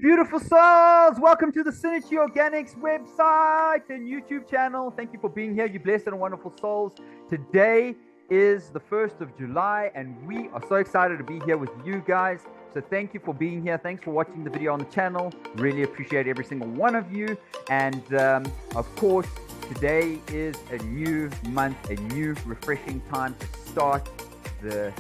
beautiful souls. Welcome to the SynerChi Organics website and YouTube channel. Thank you for being here, you blessed and wonderful souls. Today is the 1st of July, and we are so excited to be here with you guys. So thank you for being here. Thanks for watching the video on the channel. Really appreciate every single one of you. And of course, today is a new month, a new refreshing time to start the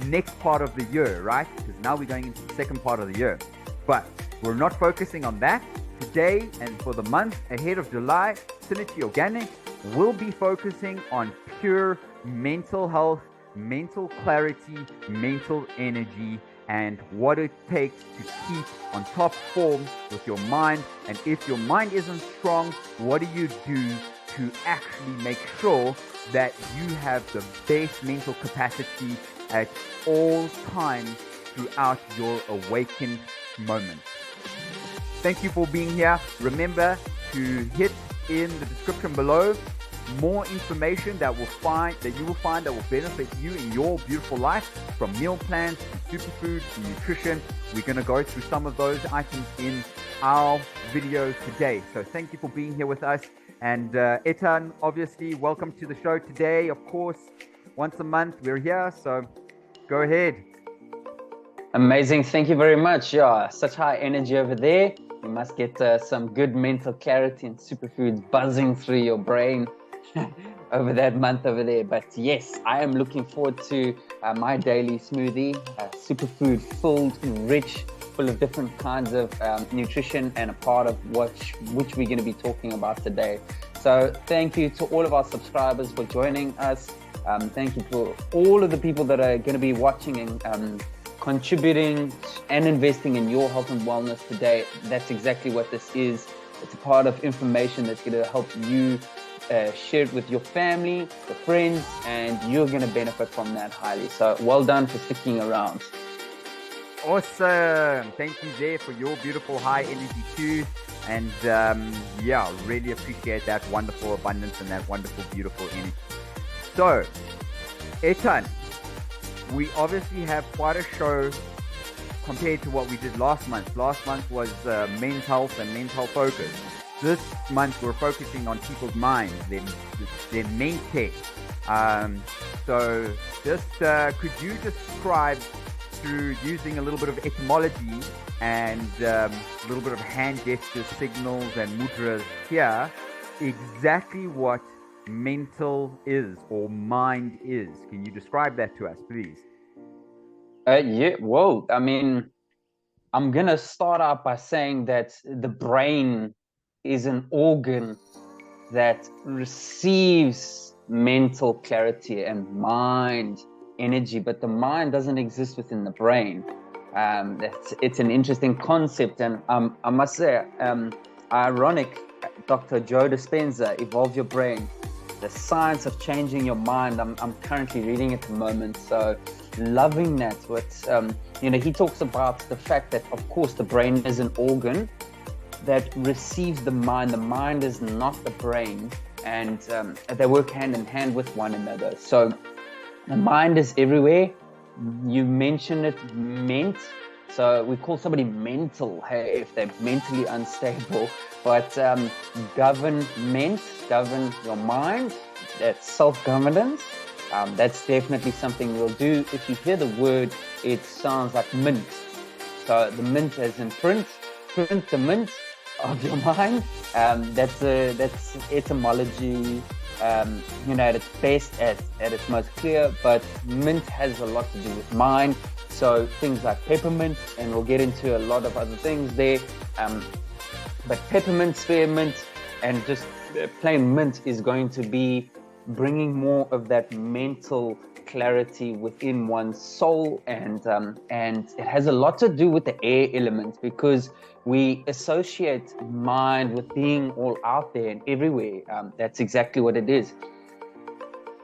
next part of the year, right? Because now we're going into the second part of the year. But we're not focusing on that. Today and for the month ahead of July, SynerChi Organic will be focusing on pure mental health, mental clarity, mental energy, and what it takes to keep on top form with your mind. And if your mind isn't strong, what do you do to actually make sure that you have the best mental capacity at all times throughout your awakened moment? Thank you for being here. Remember to hit in the description below more information that you will find that will benefit you in your beautiful life, from meal plans to superfoods to nutrition. We're going to go through some of those items in our video today. So thank you for being here with us. And Etan, obviously, welcome to the show today. Of course, once a month we're here, so go ahead. Amazing. Thank you very much. Yeah, such high energy over there. You must get some good mental clarity and superfoods buzzing through your brain over that month over there. But yes, I am looking forward to my daily smoothie, superfood filled, rich, full of different kinds of nutrition, and a part of which we're going to be talking about today. So thank you to all of our subscribers for joining us. Thank you for all of the people that are going to be watching and contributing and investing in your health and wellness today. That's exactly what this is. It's a part of information that's going to help you share it with your family, your friends, and you're going to benefit from that highly. So well done for sticking around. Awesome. Thank you there for your beautiful high energy too. And yeah, really appreciate that wonderful abundance and that wonderful, beautiful energy. So, Etan, we obviously have quite a show compared to what we did last month. Last month was men's health and mental focus. This month we're focusing on people's minds, their mente. So just could you describe, through using a little bit of etymology and a little bit of hand gestures, signals and mudras here, exactly what mental is or mind is? Can you describe that to us, please? Yeah, whoa. I mean, I'm going to start out by saying that the brain is an organ that receives mental clarity and mind energy, but the mind doesn't exist within the brain. It's an interesting concept, and I must say, ironic, Dr. Joe Dispenza, Evolve Your Brain, the science of changing your mind. I'm currently reading at the moment, so loving that. He talks about the fact that, of course, the brain is an organ that receives the mind. The mind is not the brain, and they work hand in hand with one another. So the mind is everywhere. You mentioned it, ment. So we call somebody mental, hey, if they're mentally unstable. But govern your mind. That's self-governance. That's definitely something we'll do. If you hear the word, it sounds like mint. So the mint as in print the mint of your mind. That's etymology, at its best, at its most clear, but mint has a lot to do with mind. So things like peppermint, and we'll get into a lot of other things there. But peppermint, spearmint, and just plain mint is going to be bringing more of that mental clarity within one's soul, and it has a lot to do with the air element, because we associate mind with being all out there and everywhere. That's exactly what it is.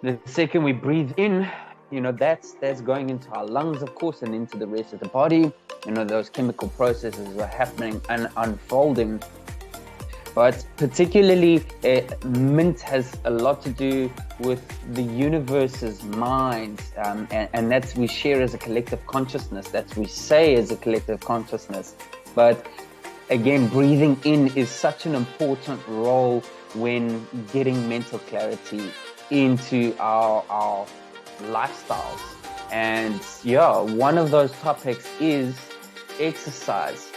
The second we breathe in, that's going into our lungs, of course, and into the rest of the body. Those chemical processes are happening and unfolding. But particularly, mint has a lot to do with the universe's mind, and that's we share as a collective consciousness. That's we say as a collective consciousness. But again, breathing in is such an important role when getting mental clarity into our lifestyles. And yeah, one of those topics is exercise.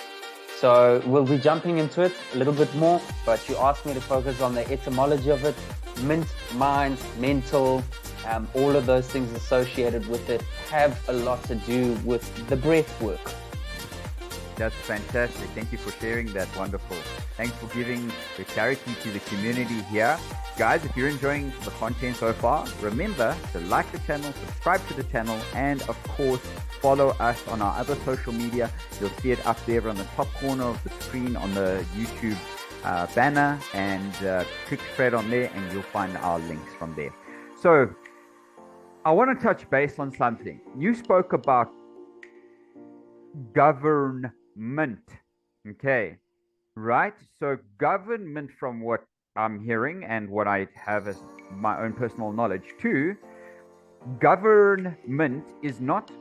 So we'll be jumping into it a little bit more, but you asked me to focus on the etymology of it. Mint, mind, mental, all of those things associated with it have a lot to do with the breath work. That's fantastic. Thank you for sharing that. Wonderful. Thanks for giving the clarity to the community here. Guys, if you're enjoying the content so far, remember to like the channel, subscribe to the channel, and of course, follow us on our other social media. You'll see it up there on the top corner of the screen on the YouTube banner, and click straight on there and you'll find our links from there. So I want to touch base on something. You spoke about government. Okay, right? So government, from what I'm hearing and what I have as my own personal knowledge too, government is not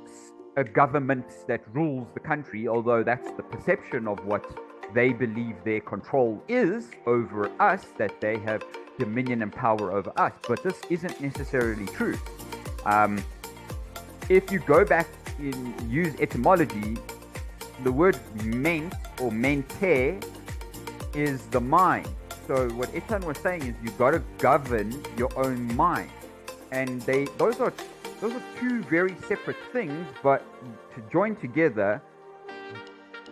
a government that rules the country, although that's the perception of what they believe their control is over us, that they have dominion and power over us. But this isn't necessarily true. If you go back and use etymology, the word ment or mente is the mind. So what Etan was saying is you've got to govern your own mind, and those are two very separate things, but to join together,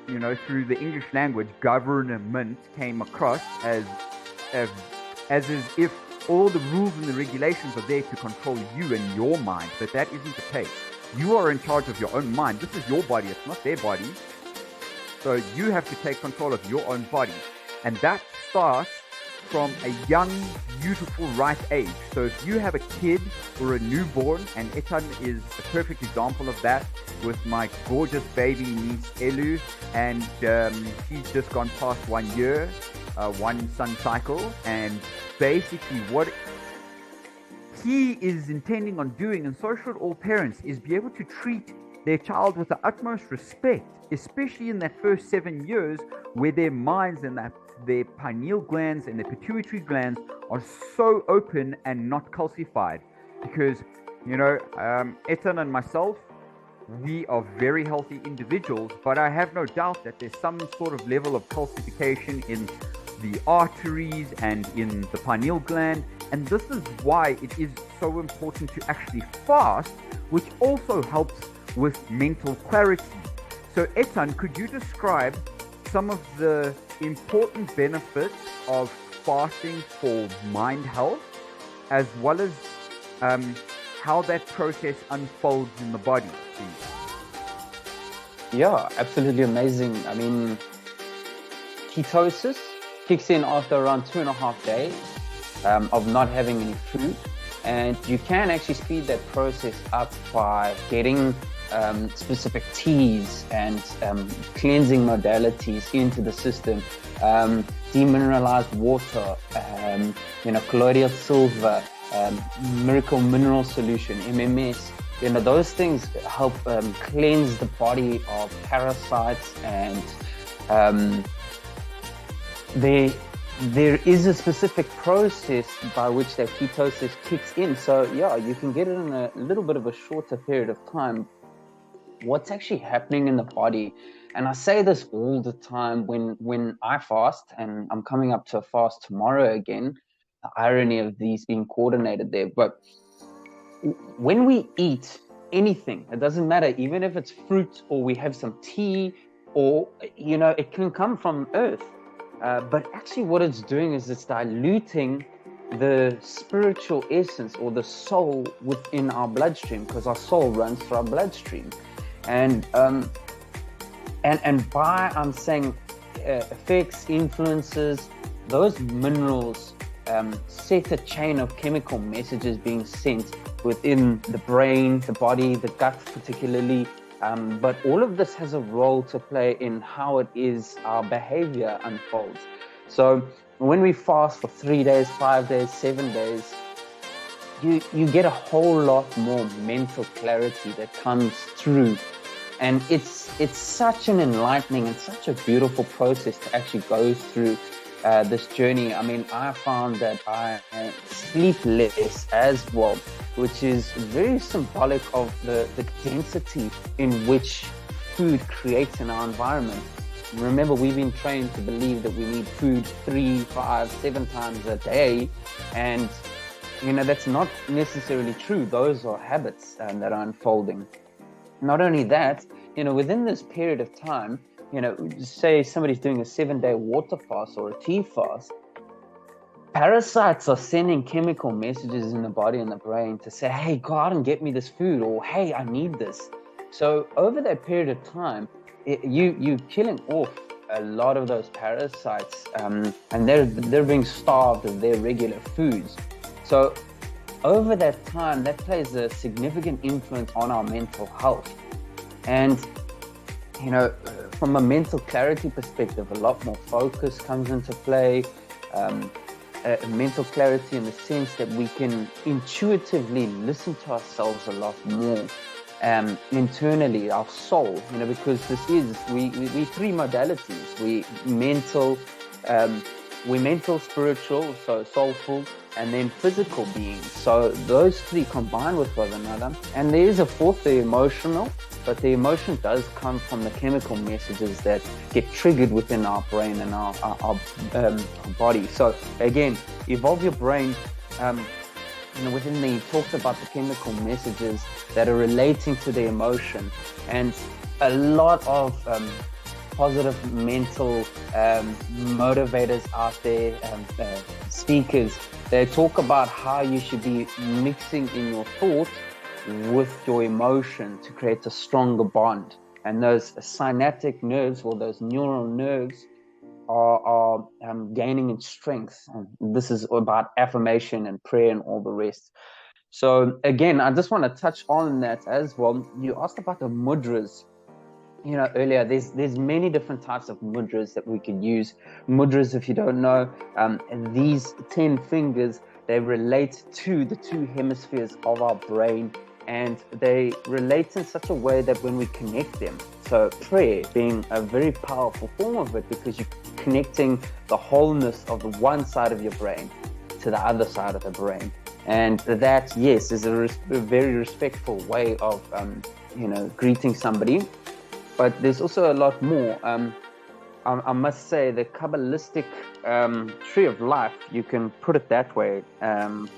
you know, through the English language, government came across as if all the rules and the regulations are there to control you and your mind, but that isn't the case. You are in charge of your own mind. This is your body, it's not their body. So you have to take control of your own body. And that starts from a young, beautiful, ripe age. So if you have a kid or a newborn, and Etan is a perfect example of that with my gorgeous baby niece Elu, and she's just gone past 1 year, one sun cycle, and basically what he is intending on doing, and so should all parents, is be able to treat their child with the utmost respect, especially in that first 7 years where their minds and their pineal glands and their pituitary glands are so open and not calcified. Because, you know, Etan and myself, we are very healthy individuals, but I have no doubt that there's some sort of level of calcification in the arteries and in the pineal gland. And this is why it is so important to actually fast, which also helps with mental clarity. So Etan, could you describe some of the important benefits of fasting for mind health, as well as how that process unfolds in the body, please? Yeah, absolutely amazing. I mean, ketosis kicks in after around 2.5 days of not having any food, and you can actually speed that process up by getting specific teas and cleansing modalities into the system, demineralized water, colloidal silver, miracle mineral solution, MMS. You know, those things help cleanse the body of parasites, and there is a specific process by which that ketosis kicks in. So yeah, you can get it in a little bit of a shorter period of time. What's actually happening in the body, and I say this all the time when I fast, and I'm coming up to a fast tomorrow again, the irony of these being coordinated there, but when we eat anything, it doesn't matter, even if it's fruit or we have some tea, or, you know, it can come from earth, but actually what it's doing is it's diluting the spiritual essence or the soul within our bloodstream, because our soul runs through our bloodstream. And by I'm saying effects, influences, those minerals set a chain of chemical messages being sent within the brain, the body, the gut particularly. But all of this has a role to play in how it is our behavior unfolds. So when we fast for 3 days, 5 days, 7 days, you get a whole lot more mental clarity that comes through. And it's it's such an enlightening and such a beautiful process to actually go through this journey. I mean, I found that I sleep less as well, which is very symbolic of the density in which food creates in our environment. Remember, we've been trained to believe that we need food 3, 5, 7 times a day, and that's not necessarily true. Those are habits that are unfolding. Not only that, within this period of time, say somebody's doing a 7-day water fast or a tea fast, parasites are sending chemical messages in the body and the brain to say, hey, go out and get me this food, or hey, I need this. So over that period of time, you're killing off a lot of those parasites, and they're being starved of their regular foods. So over that time, that plays a significant influence on our mental health. And from a mental clarity perspective, a lot more focus comes into play. Mental clarity in the sense that we can intuitively listen to ourselves a lot more. Internally, our soul, because we 3 modalities. We mental, spiritual, so soulful, and then physical beings. So those 3 combine with one another. And there is a 4th, the emotional, but the emotion does come from the chemical messages that get triggered within our brain and our body. So again, evolve your brain. Within he talks about the chemical messages that are relating to the emotion, and a lot of positive mental motivators out there, speakers, they talk about how you should be mixing in your thoughts with your emotion to create a stronger bond. And those synaptic nerves, or those neural nerves, are gaining in strength. This is about affirmation and prayer and all the rest. So again, I just want to touch on that as well. You asked about the mudras. Earlier, there's many different types of mudras that we could use. Mudras, if you don't know, these 10 fingers, they relate to the 2 hemispheres of our brain, and they relate in such a way that when we connect them, so prayer being a very powerful form of it, because you're connecting the wholeness of the one side of your brain to the other side of the brain. And that, yes, is a very respectful way of, greeting somebody. But there's also a lot more. I must say, the Kabbalistic tree of life, you can put it that way, the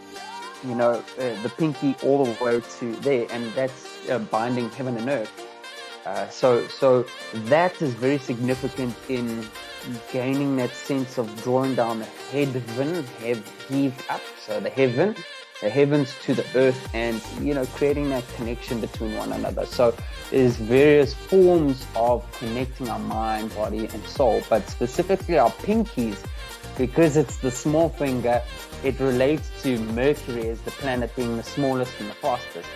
pinky all the way to there, and that's binding heaven and earth. So that is very significant in gaining that sense of drawing down the heaven, heave up, so the heavens to the earth, and creating that connection between one another. So there's various forms of connecting our mind, body, and soul, but specifically our pinkies, because it's the small finger, it relates to Mercury as the planet being the smallest and the fastest.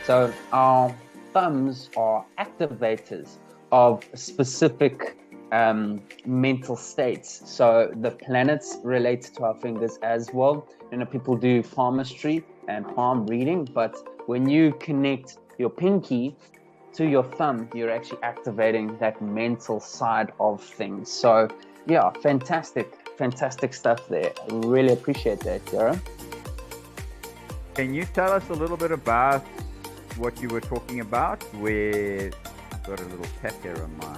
So our thumbs are activators of specific mental states. So the planets relate to our fingers as well. People do palmistry and palm reading, but when you connect your pinky to your thumb, you're actually activating that mental side of things. So yeah, fantastic stuff there. I really appreciate that, Yara. Can you tell us a little bit about what you were talking about? Where I've got a little cat here on my.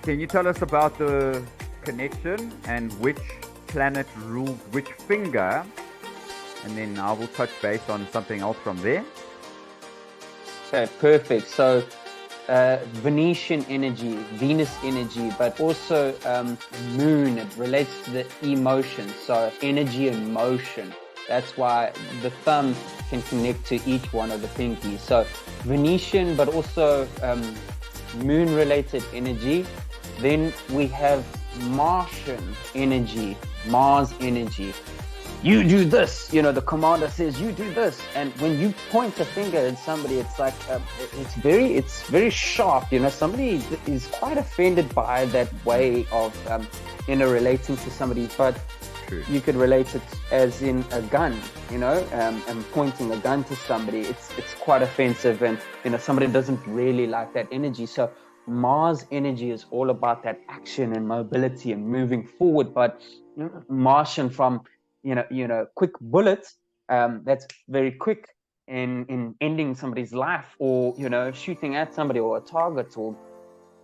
Can you tell us about the connection and which planet rules which finger? And then I will touch base on something else from there. Okay, perfect. So Venetian energy, Venus energy, but also moon, it relates to the emotion. So energy and motion. That's why the thumb can connect to each one of the pinkies. So Venetian, but also moon-related energy. Then we have Martian energy, Mars energy. You do this, the commander says, you do this. And when you point the finger at somebody, it's like, it's very sharp, somebody is quite offended by that way of, relating to somebody. But True. you could relate it as in a gun, and pointing a gun to somebody. It's quite offensive, and somebody doesn't really like that energy. So Mars energy is all about that action and mobility and moving forward. But Martian, from quick bullets, that's very quick in ending somebody's life, or shooting at somebody or a target or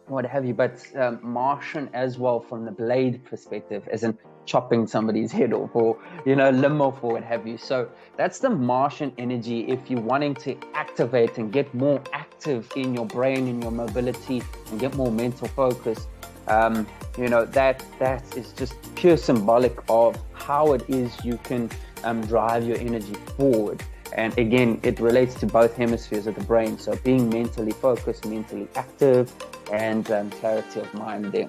what have you. But Martian as well, from the blade perspective, as in chopping somebody's head off, or limb off, or what have you. So that's the Martian energy. If you're wanting to activate and get more active in your brain, in your mobility, and get more mental focus, that is just pure symbolic of how it is you can drive your energy forward. And again, it relates to both hemispheres of the brain. So being mentally focused, mentally active, and clarity of mind there.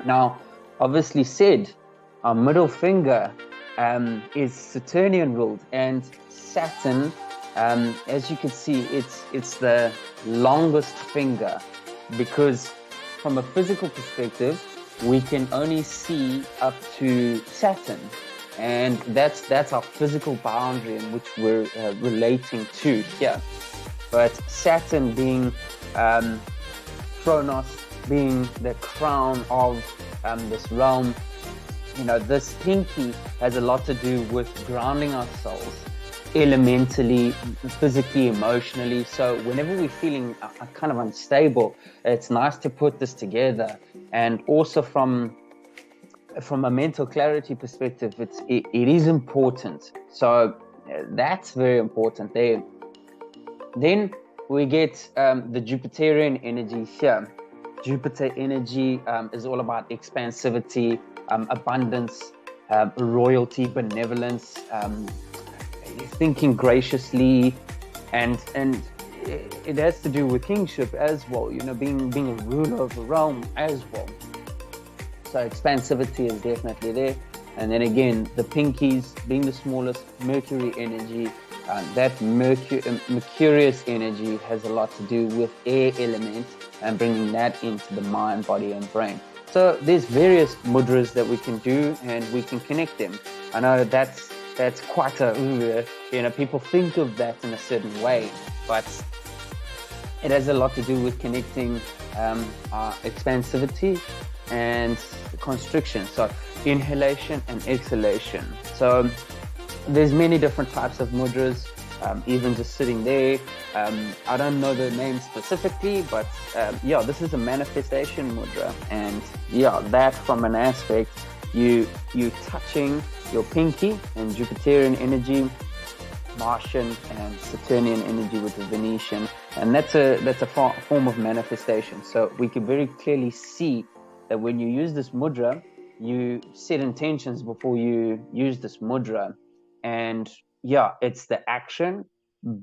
Now, obviously said, our middle finger is Saturnian ruled, and Saturn, as you can see, it's the longest finger, because from a physical perspective, we can only see up to Saturn. And that's our physical boundary in which we're relating to here. But Saturn being Chronos, being the crown of this realm, this pinky has a lot to do with grounding ourselves elementally, physically, emotionally. So whenever we're feeling kind of unstable, it's nice to put this together. And also from a mental clarity perspective, it is important. So that's very important there. Then we get the Jupiterian energy here. Jupiter energy is all about expansivity, abundance, royalty, benevolence, thinking graciously, and it has to do with kingship as well, being a ruler of a realm as well. So expansivity is definitely there. And then again, the pinkies being the smallest, Mercury energy, that Mercurius energy has a lot to do with air element and bringing that into the mind, body, and brain. So there's various mudras that we can do, and we can connect them. I know that's quite people think of that in a certain way, but it has a lot to do with connecting our expansivity and constriction. So inhalation and exhalation. So there's many different types of mudras, even just sitting there. I don't know the name specifically, but this is a manifestation mudra. And that from an aspect, you touching your pinky and Jupiterian energy, Martian and Saturnian energy with the Venetian, and that's a form of manifestation. So we can very clearly see that when you use this mudra, you set intentions before you use this mudra, and it's the action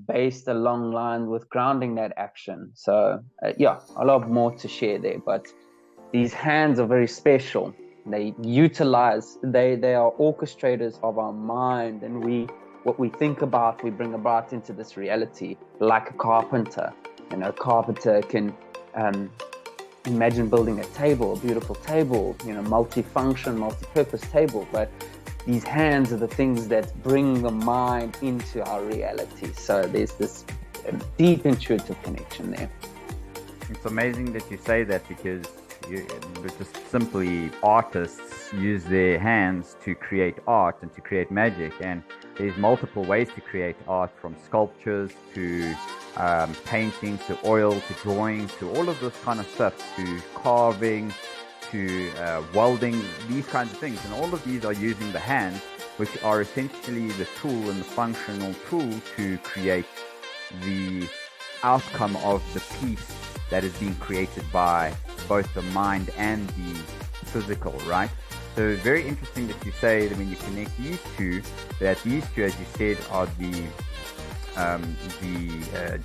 based along line with grounding that action. So a lot more to share there, but these hands are very special. They are orchestrators of our mind, and what we think about, we bring about into this reality, like a carpenter. A carpenter can imagine building a table, a beautiful table, multifunction, multi-purpose table. But these hands are the things that bring the mind into our reality. So there's this deep intuitive connection there. It's amazing that you say that, because just simply artists use their hands to create art and to create magic, and there's multiple ways to create art, from sculptures to painting to oil to drawing to all of this kind of stuff, to carving to welding, these kinds of things. And all of these are using the hands, which are essentially the tool and the functional tool to create the outcome of the piece that is being created by both the mind and the physical, right? So very interesting that you say that when you connect these two, that these two, as you said, are the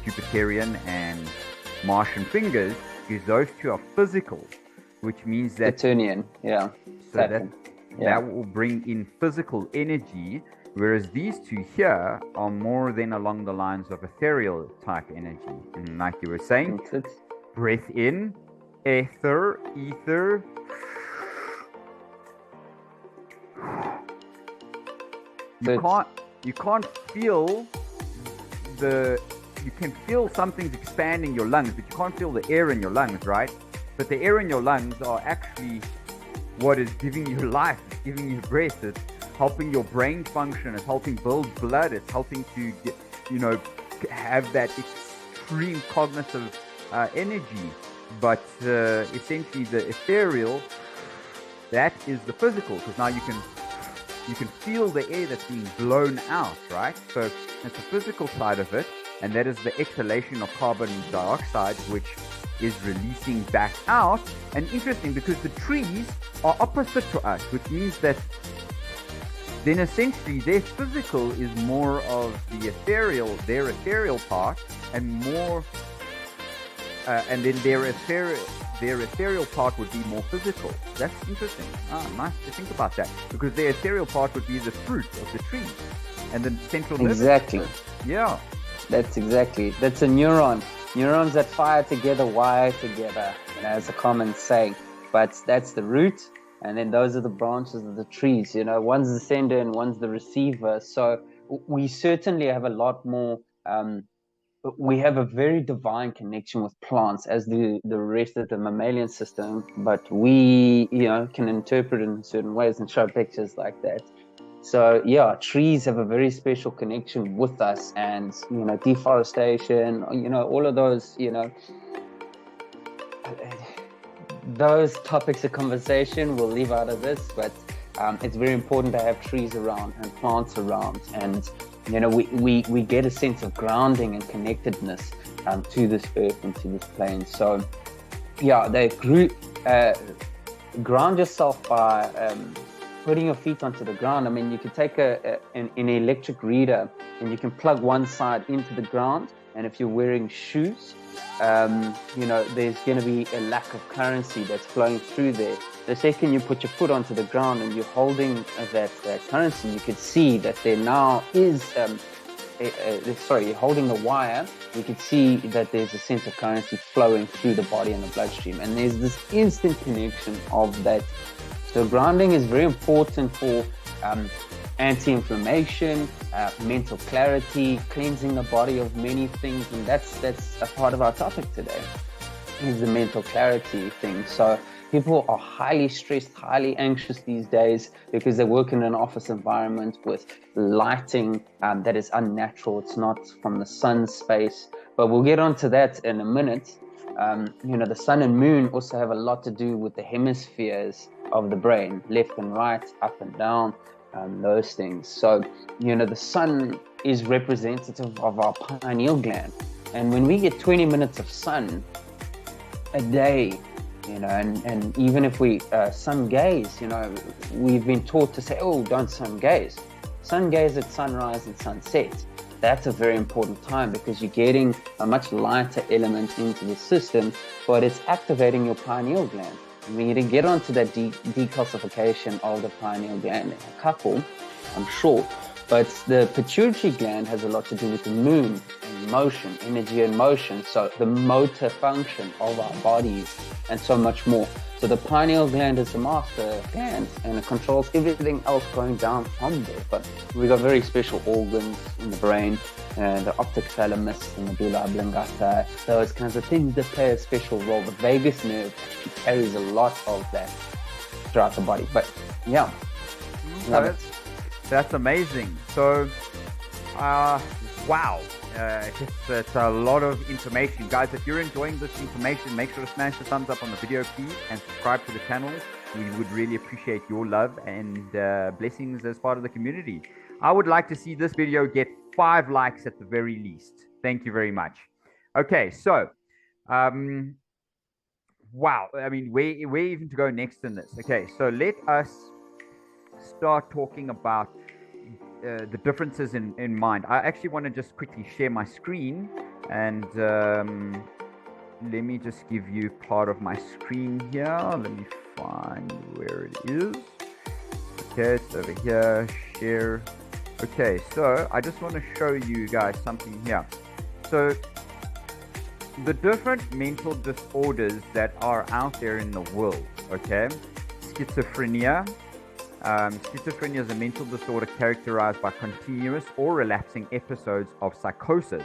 Jupiterian and Martian fingers, because those two are physical, which means that Saturnian, so that will bring in physical energy, whereas these two here are more than along the lines of ethereal type energy. And like you were saying, breath in, ether, you can't feel you can feel something's expanding your lungs, but you can't feel the air in your lungs, right? But the air in your lungs are actually what is giving you life, it's giving you breath, it's helping your brain function, it's helping build blood, it's helping to get, have that extreme cognitive energy. But essentially the ethereal, that is the physical, because now you can feel the air that's being blown out, right? So it's the physical side of it, and that is the exhalation of carbon dioxide, which is releasing back out. And interesting, because the trees are opposite to us, which means that then essentially their physical is more of the ethereal, their ethereal part, and more, and then their ethereal part would be more physical. That's interesting. Nice to think about that, because their ethereal part would be the fruit of the tree, and the central nervous system. Yeah, that's a neuron. Neurons that fire together wire together, as a common saying. But that's the root, and then those are the branches of the trees. One's the sender and one's the receiver. So we certainly have a lot more. We have a very divine connection with plants, as the rest of the mammalian system. But we, can interpret it in certain ways and show pictures like that. So yeah, trees have a very special connection with us, and deforestation, all of those, those topics of conversation we'll leave out of this, but it's very important to have trees around and plants around, and we get a sense of grounding and connectedness to this earth and to this plane. So yeah, they ground yourself by putting your feet onto the ground. I mean, you can take an electric reader and you can plug one side into the ground, and if you're wearing shoes, there's going to be a lack of currency that's flowing through there. The second you put your foot onto the ground and you're holding that currency, you could see that there now is, you're holding the wire, you can see that there's a sense of currency flowing through the body and the bloodstream, and there's this instant connection of that. So grounding is very important for anti-inflammation, mental clarity, cleansing the body of many things, and that's a part of our topic today, is the mental clarity thing. So people are highly stressed, highly anxious these days because they work in an office environment with lighting that is unnatural. It's not from the sun space, but we'll get onto that in a minute. The sun and moon also have a lot to do with the hemispheres of the brain, left and right, up and down, those things. So, the sun is representative of our pineal gland. And when we get 20 minutes of sun a day, and even if we sun gaze, we've been taught to say, oh, don't sun gaze. Sun gaze at sunrise and sunset. That's a very important time, because you're getting a much lighter element into the system, but it's activating your pineal gland. We need to get onto that decalcification of the pineal gland in a couple, I'm sure. But the pituitary gland has a lot to do with the moon and motion, energy and motion. So the motor function of our bodies and so much more. So the pineal gland is the master gland, and it controls everything else going down from there. But we got very special organs in the brain, and the optic thalamus and medulla oblongata, those kinds of things that play a special role. The vagus nerve carries a lot of that throughout the body. But yeah, love it. That's amazing. So, wow. It's a lot of information. Guys, if you're enjoying this information, make sure to smash the thumbs up on the video, please, and subscribe to the channel. We would really appreciate your love and blessings as part of the community. I would like to see this video get 5 likes at the very least. Thank you very much. Okay, so, wow. I mean, where even to go next in this? Okay, so let us start talking about the differences in mind. I actually want to just quickly share my screen, and let me just give you part of my screen here. Let me find where it is. Okay, it's over here, share. Okay, so I just want to show you guys something here. So the different mental disorders that are out there in the world, okay? Schizophrenia, Schizophrenia is a mental disorder characterized by continuous or relapsing episodes of psychosis.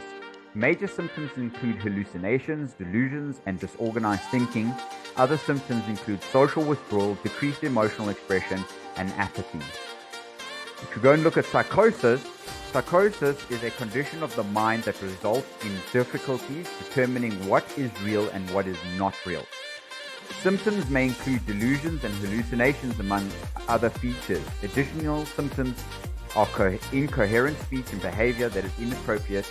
Major symptoms include hallucinations, delusions, and disorganized thinking. Other symptoms include social withdrawal, decreased emotional expression, and apathy. If you go and look at psychosis, psychosis is a condition of the mind that results in difficulties determining what is real and what is not real. Symptoms may include delusions and hallucinations, among other features. Additional symptoms are incoherent speech and behavior that is inappropriate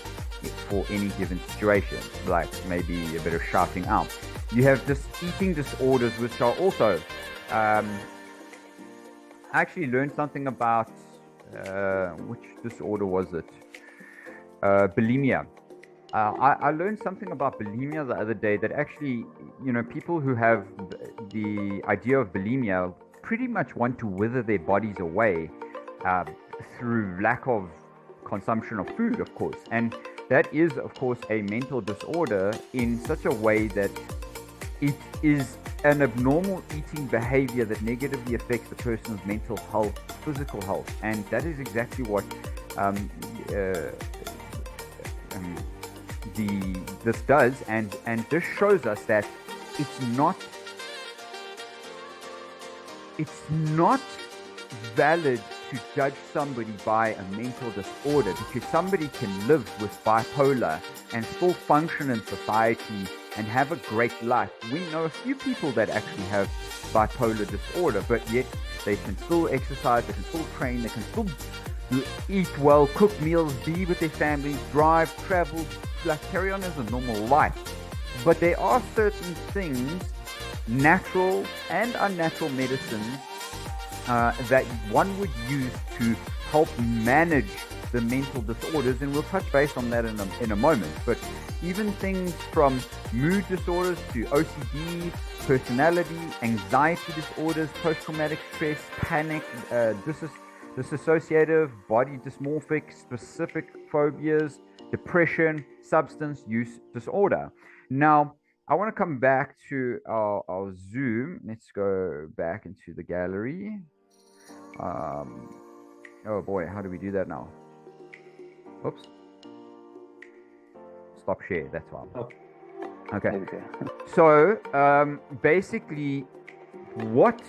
for any given situation, like maybe a bit of shouting out. You have eating disorders, which are also... I actually learned something about... which disorder was it? Bulimia. I learned something about bulimia the other day, that actually, people who have the idea of bulimia pretty much want to wither their bodies away through lack of consumption of food, of course. And that is, of course, a mental disorder in such a way that it is an abnormal eating behavior that negatively affects the person's mental health, physical health. And that is exactly what this does, and this shows us that it's not valid to judge somebody by a mental disorder, because somebody can live with bipolar and still function in society and have a great life. We know a few people that actually have bipolar disorder, but yet they can still exercise, they can still train, they can still eat well, cook meals, be with their families, drive, travel, like carry on as a normal life. But there are certain things, natural and unnatural medicines, that one would use to help manage the mental disorders, and we'll touch base on that in a moment. But even things from mood disorders to OCD, personality, anxiety disorders, post-traumatic stress, panic, dissociative, body dysmorphic, specific phobias, depression, substance use disorder. Now, I want to come back to our Zoom. Let's go back into the gallery. Oh boy, how do we do that now? Oops. Stop share, that's why. Oh. Okay. There we go. So, basically, what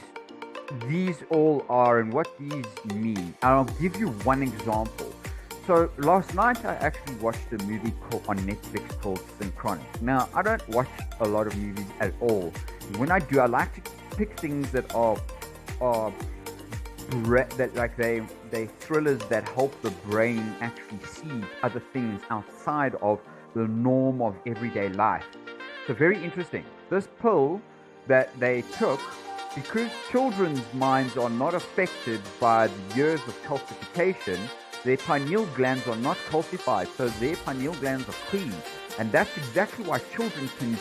these all are and what these mean, and I'll give you one example. So last night I actually watched a movie on Netflix called SynerChi. Now, I don't watch a lot of movies at all. When I do, I like to pick things that are that like they thrillers that help the brain actually see other things outside of the norm of everyday life. So very interesting. This pill that they took, because children's minds are not affected by the years of calcification, their pineal glands are not calcified, so their pineal glands are clean. And that's exactly why children can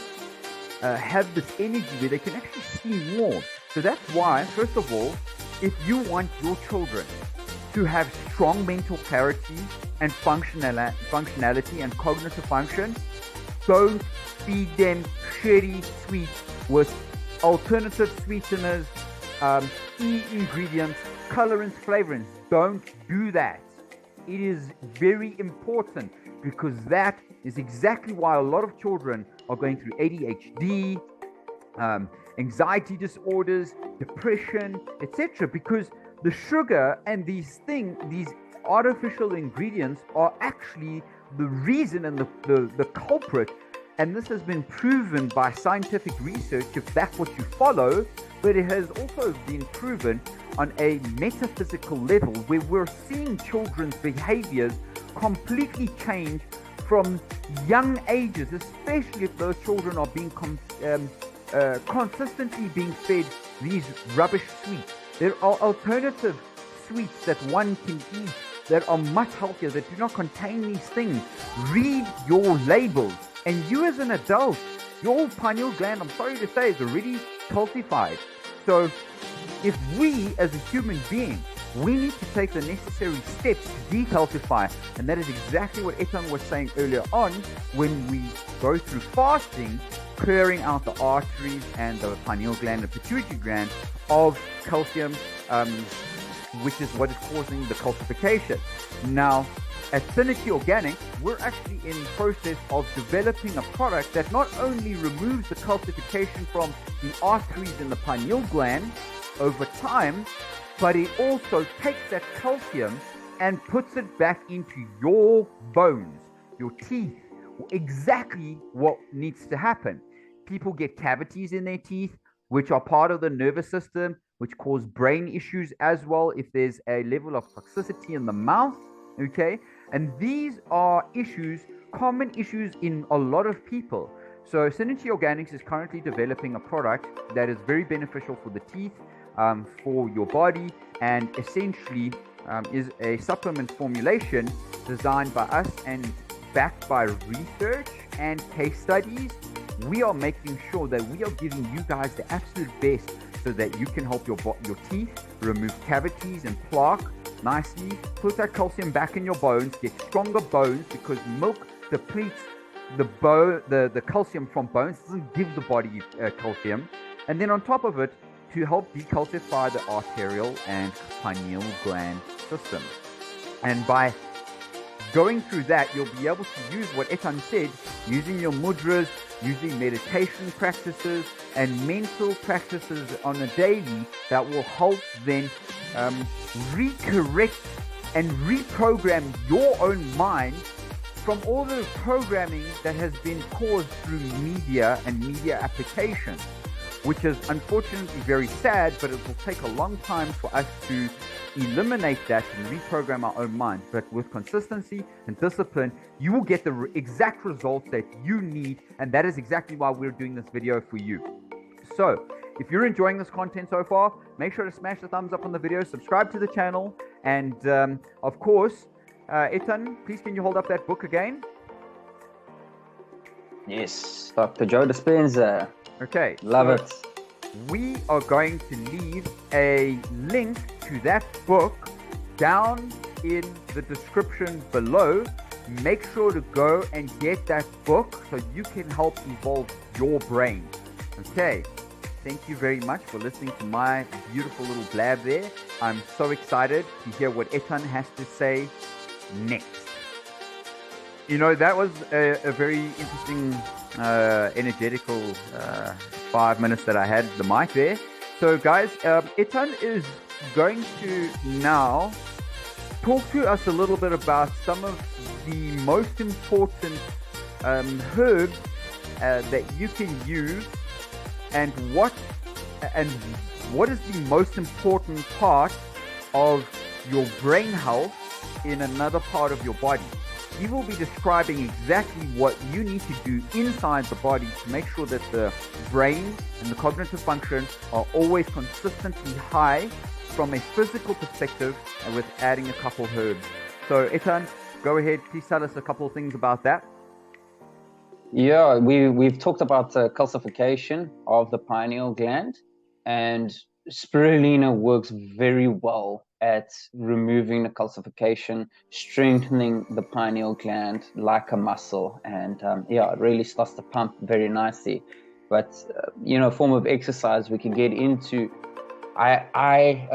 have this energy where they can actually see more. So that's why, first of all, if you want your children to have strong mental clarity and functionality and cognitive function, don't feed them shitty sweets with alternative sweeteners, ingredients, colorants, flavorants. Don't do that. It is very important, because that is exactly why a lot of children are going through ADHD, anxiety disorders, depression, etc. Because the sugar and these artificial ingredients are actually the reason and the culprit. And this has been proven by scientific research, if that's what you follow, but it has also been proven on a metaphysical level, where we're seeing children's behaviors completely change from young ages, especially if those children are being consistently being fed these rubbish sweets. There are alternative sweets that one can eat that are much healthier, that do not contain these things. Read your labels. And you as an adult, your pineal gland, I'm sorry to say, is already calcified. So if we as a human being, we need to take the necessary steps to decalcify. And that is exactly what Etan was saying earlier on, when we go through fasting, clearing out the arteries and the pineal gland and pituitary gland of calcium, which is what is causing the calcification. Now, at SynerChi Organics, we're actually in the process of developing a product that not only removes the calcification from the arteries in the pineal gland over time, but it also takes that calcium and puts it back into your bones, your teeth, exactly what needs to happen. People get cavities in their teeth, which are part of the nervous system, which cause brain issues as well if there's a level of toxicity in the mouth, okay? And these are issues, common issues in a lot of people. So SynerChi Organics is currently developing a product that is very beneficial for the teeth, for your body, and essentially is a supplement formulation designed by us and backed by research and case studies. We are making sure that we are giving you guys the absolute best so that you can help your teeth, remove cavities and plaque nicely, put that calcium back in your bones, get stronger bones, because milk depletes the calcium from bones, doesn't give the body calcium. And then on top of it, to help decalcify the arterial and pineal gland system. And by going through that, you'll be able to use what Etan said, using your mudras, using meditation practices and mental practices on a daily that will help then recorrect and reprogram your own mind from all the programming that has been caused through media and media applications, which is unfortunately very sad, but it will take a long time for us to eliminate that and reprogram our own minds. But with consistency and discipline, you will get the exact results that you need, and that is exactly why we're doing this video for you. So if you're enjoying this content so far, make sure to smash the thumbs up on the video, subscribe to the channel, and of course, Etan, please can you hold up that book again? Yes, Dr. Joe Dispenza. Okay. Love it. We are going to leave a link to that book down in the description below. Make sure to go and get that book so you can help evolve your brain. Okay. Thank you very much for listening to my beautiful little blab there. I'm so excited to hear what Etan has to say next. You know, that was a very interesting, energetical 5 minutes that I had the mic there. So guys, Etan is going to now talk to us a little bit about some of the most important herbs that you can use, and what is the most important part of your brain health in another part of your body. He will be describing exactly what you need to do inside the body to make sure that the brain and the cognitive function are always consistently high from a physical perspective, and with adding a couple herbs. So Etan, go ahead, please tell us a couple of things about that. Yeah, we've talked about calcification of the pineal gland, and spirulina works very well at removing the calcification, strengthening the pineal gland like a muscle, and yeah, it really starts to pump very nicely. But form of exercise we can get into. I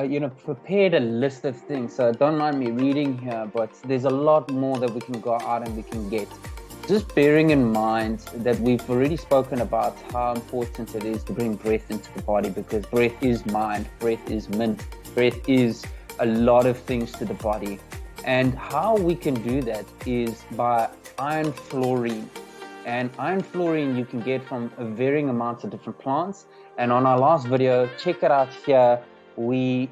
prepared a list of things, so don't mind me reading here, but there's a lot more that we can go out and we can get. Just bearing in mind that we've already spoken about how important it is to bring breath into the body, because breath is mind, breath is mint, breath is a lot of things to the body. And how we can do that is by iron fluorine. And iron fluorine you can get from a varying amounts of different plants. And on our last video, check it out here, we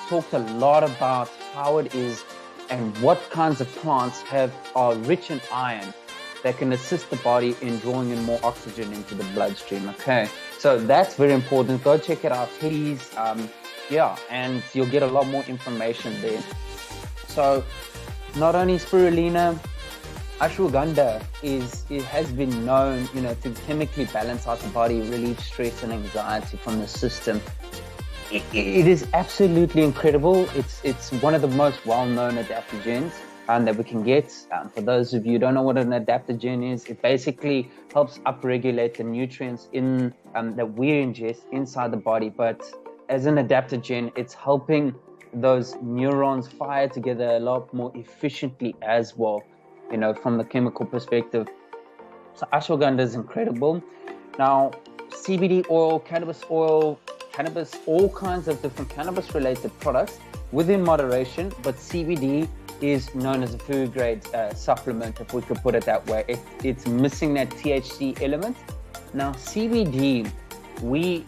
talked a lot about how it is and what kinds of plants are rich in iron that can assist the body in drawing in more oxygen into the bloodstream. Okay, so that's very important. Go check it out, please. Yeah, and you'll get a lot more information there. So not only spirulina, ashwagandha has been known, to chemically balance out the body, relieve stress and anxiety from the system. It is absolutely incredible. It's one of the most well-known adaptogens that we can get. For those of you who don't know what an adaptogen is, it basically helps upregulate the nutrients that we ingest inside the body. But as an adaptogen, it's helping those neurons fire together a lot more efficiently as well, you know, from the chemical perspective. So ashwagandha is incredible. Now, CBD oil, cannabis, all kinds of different cannabis-related products within moderation, but CBD is known as a food-grade supplement, if we could put it that way. It's missing that THC element. Now, CBD, we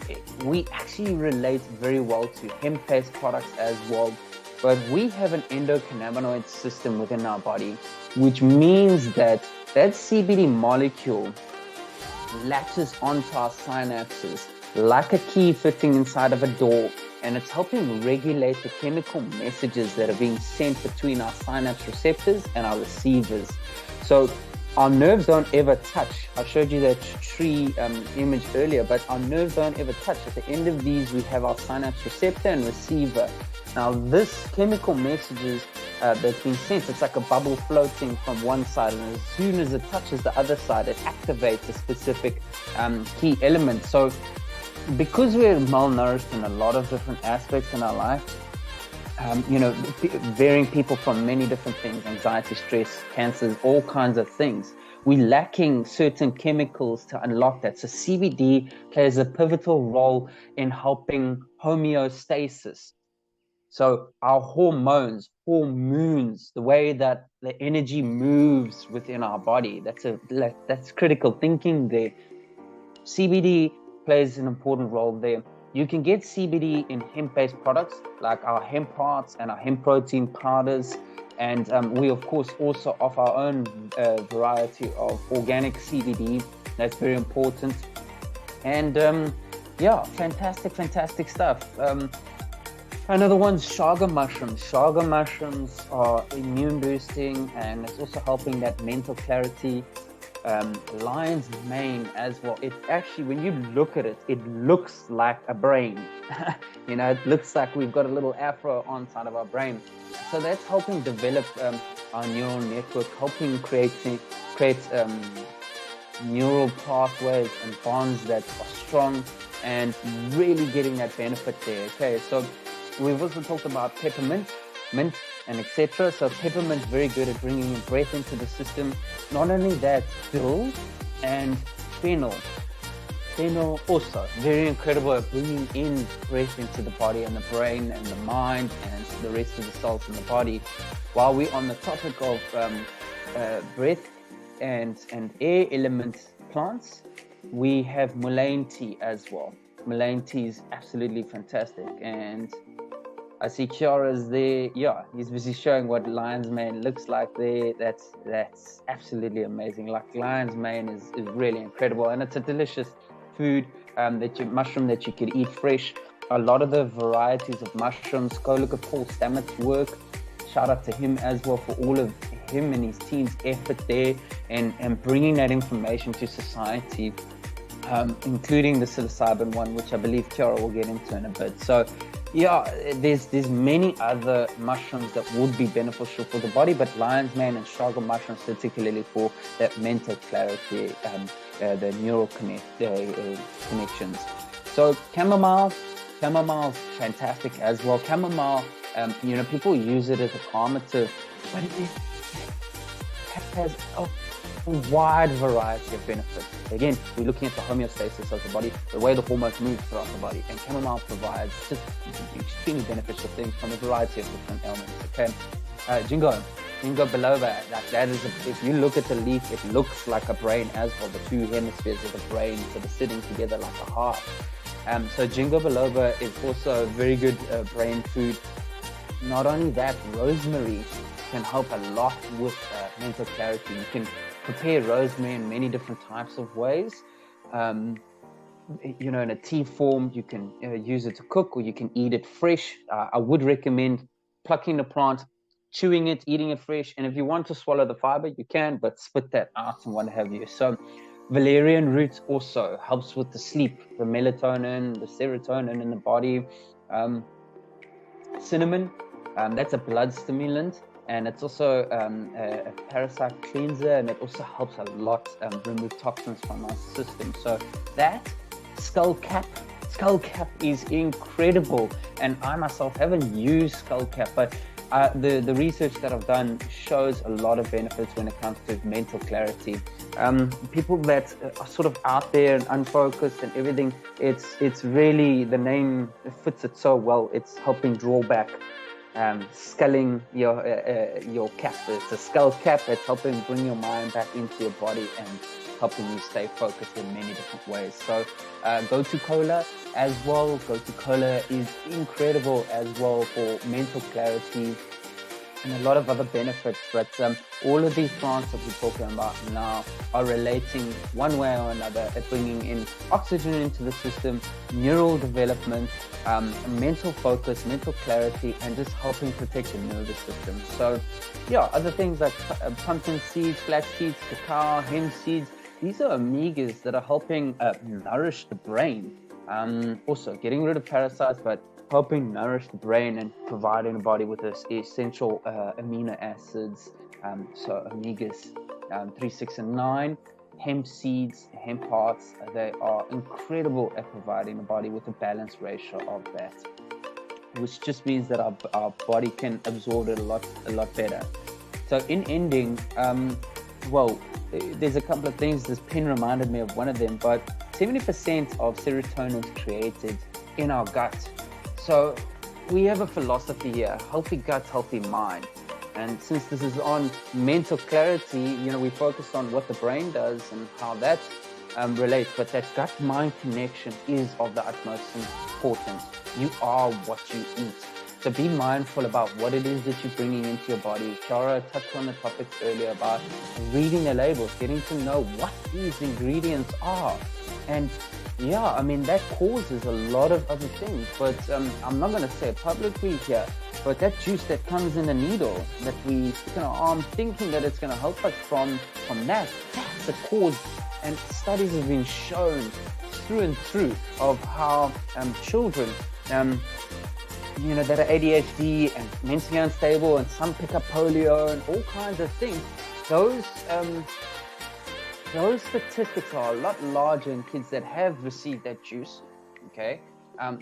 actually relate very well to hemp-based products as well, but we have an endocannabinoid system within our body, which means that CBD molecule latches onto our synapses like a key fitting inside of a door, and it's helping regulate the chemical messages that are being sent between our synapse receptors and our receivers. So our nerves don't ever touch. I showed you that tree image earlier, but our nerves don't ever touch. At the end of these, we have our synapse receptor and receiver. Now, this chemical messages that's been sent, it's like a bubble floating from one side, and as soon as it touches the other side, it activates a specific key element. So because we're malnourished in a lot of different aspects in our life, you know, varying people from many different things, anxiety, stress, cancers, all kinds of things, we're lacking certain chemicals to unlock that. So CBD plays a pivotal role in helping homeostasis. So our hormones, the way that the energy moves within our body, that's critical thinking there. CBD plays an important role there. You can get CBD in hemp-based products like our hemp hearts and our hemp protein powders. And we, of course, also offer our own variety of organic CBD. That's very important. And yeah, fantastic stuff. Another one's chaga mushrooms. Chaga mushrooms are immune boosting, and it's also helping that mental clarity. Lion's mane as well. It actually, when you look at it, it looks like a brain. You know, it looks like we've got a little afro on side of our brain. So that's helping develop our neural network, helping create neural pathways and bonds that are strong, and really getting that benefit there. Okay, so we've also talked about peppermint, mint, and etc. So peppermint, very good at bringing in breath into the system. Not only that, dill and fennel. Fennel also very incredible at bringing in breath into the body and the brain and the mind and the rest of the cells in the body. While we're on the topic of breath and air element plants, we have mullein tea as well. Mullein tea is absolutely fantastic, and I see Kiara's there. Yeah, he's busy showing what lion's mane looks like there. That's absolutely amazing. Like, lion's mane is really incredible, and it's a delicious food mushroom that you could eat fresh. A lot of the varieties of mushrooms. Go look at Paul Stamets' work. Shout out to him as well for all of him and his team's effort there, and bringing that information to society, including the psilocybin one, which I believe Kiara will get into in a bit. So yeah, there's many other mushrooms that would be beneficial for the body, but lion's mane and chaga mushrooms particularly for that mental clarity and the neural connections. So chamomile's fantastic as well. Chamomile, you know, people use it as a calmative, but it has a wide variety of benefits. Again, we're looking at the homeostasis of the body, the way the hormones move throughout the body, and chamomile provides just extremely beneficial things from a variety of different ailments. Okay, Jingo biloba, like that is, if you look at the leaf, it looks like a brain as well. The two hemispheres of the brain sort of sitting together like a heart. So Jingo biloba is also a very good brain food. Not only that, rosemary can help a lot with mental clarity. You can prepare rosemary in many different types of ways. You know, in a tea form, you can use it to cook, or you can eat it fresh. I would recommend plucking the plant, chewing it, eating it fresh. And if you want to swallow the fiber, you can, but spit that out and what have you. So valerian root also helps with the sleep, the melatonin, the serotonin in the body. Cinnamon, that's a blood stimulant, and it's also a parasite cleanser, and it also helps a lot remove toxins from our system. So that skull cap Skullcap is incredible, and I myself haven't used Skullcap, but the research that I've done shows a lot of benefits when it comes to mental clarity. People that are sort of out there and unfocused and everything, it's really, the name fits it so well. It's helping draw back, sculling your cap. It's a skull cap. It's helping bring your mind back into your body and helping you stay focused in many different ways. So go to cola as well. Go to cola is incredible as well for mental clarity and a lot of other benefits. But all of these plants that we're talking about now are relating one way or another at bringing in oxygen into the system, neural development, mental focus, mental clarity, and just helping protect the nervous system. So yeah, other things like pumpkin seeds, flax seeds, cacao, hemp seeds, these are omegas that are helping nourish the brain. Also getting rid of parasites, but helping nourish the brain and providing the body with this essential amino acids. So omegas 3, 6, and 9, hemp seeds, hemp hearts, they are incredible at providing the body with a balanced ratio of that, which just means that our body can absorb it a lot better. So in ending, well, there's a couple of things. This pen reminded me of one of them, but 70% of serotonin is created in our gut. So we have a philosophy here: healthy gut, healthy mind. And since this is on mental clarity, we focus on what the brain does and how that relates. But that gut-mind connection is of the utmost importance. You are what you eat. So be mindful about what it is that you're bringing into your body. Shara touched on the topics earlier about reading the labels, getting to know what these ingredients are. And yeah, I mean, that causes a lot of other things, but I'm not going to say it publicly here, but that juice that comes in a needle that we stick in our arm thinking that it's going to help us from that's the cause. And studies have been shown through and through of how children that are ADHD and mentally unstable, and some pick up polio and all kinds of things. Those statistics are a lot larger in kids that have received that juice, okay,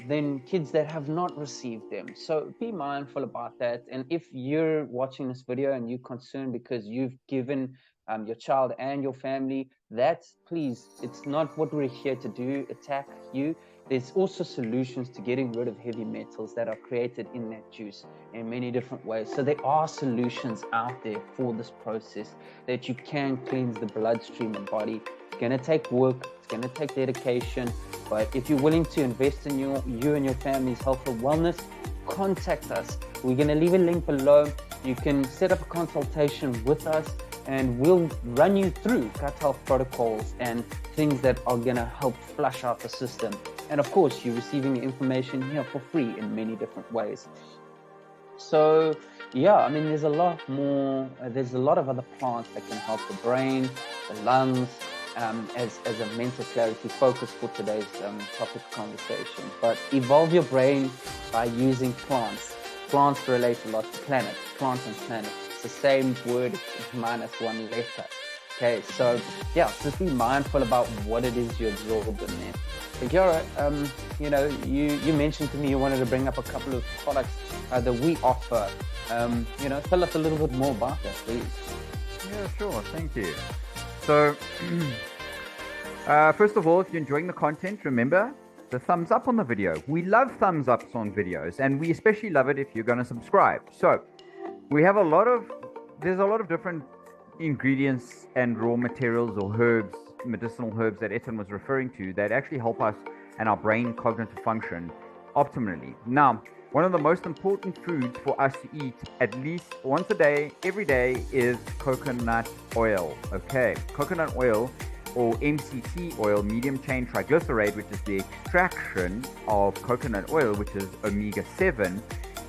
than kids that have not received them. So be mindful about that. And if you're watching this video and you're concerned because you've given your child and your family that, please, it's not what we're here to do, attack you. There's also solutions to getting rid of heavy metals that are created in that juice in many different ways. So there are solutions out there for this process that you can cleanse the bloodstream and body. It's going to take work, it's going to take dedication, but if you're willing to invest in you and your family's health and wellness, contact us. We're going to leave a link below. You can set up a consultation with us, and we'll run you through gut health protocols and things that are going to help flush out the system. And of course, you're receiving the information here for free in many different ways. So yeah, I mean, there's a lot more. There's a lot of other plants that can help the brain, the lungs, as a mental clarity focus for today's topic of conversation. But evolve your brain by using plants. Plants relate a lot to planet, plant and planet. It's the same word, minus one letter. Okay, so yeah, just be mindful about what it is you absorb in there. But Yara, you mentioned to me you wanted to bring up a couple of products that we offer. Tell us a little bit more about that, please. Yeah, sure. Thank you. So, first of all, if you're enjoying the content, remember the thumbs up on the video. We love thumbs ups on videos, and we especially love it if you're going to subscribe. So, we have there's a lot of different ingredients and raw materials or herbs, medicinal herbs that Etan was referring to that actually help us and our brain cognitive function optimally. Now, one of the most important foods for us to eat at least once a day, every day, is coconut oil. Okay, coconut oil, or MCT oil, medium chain triglyceride, which is the extraction of coconut oil, which is omega-7,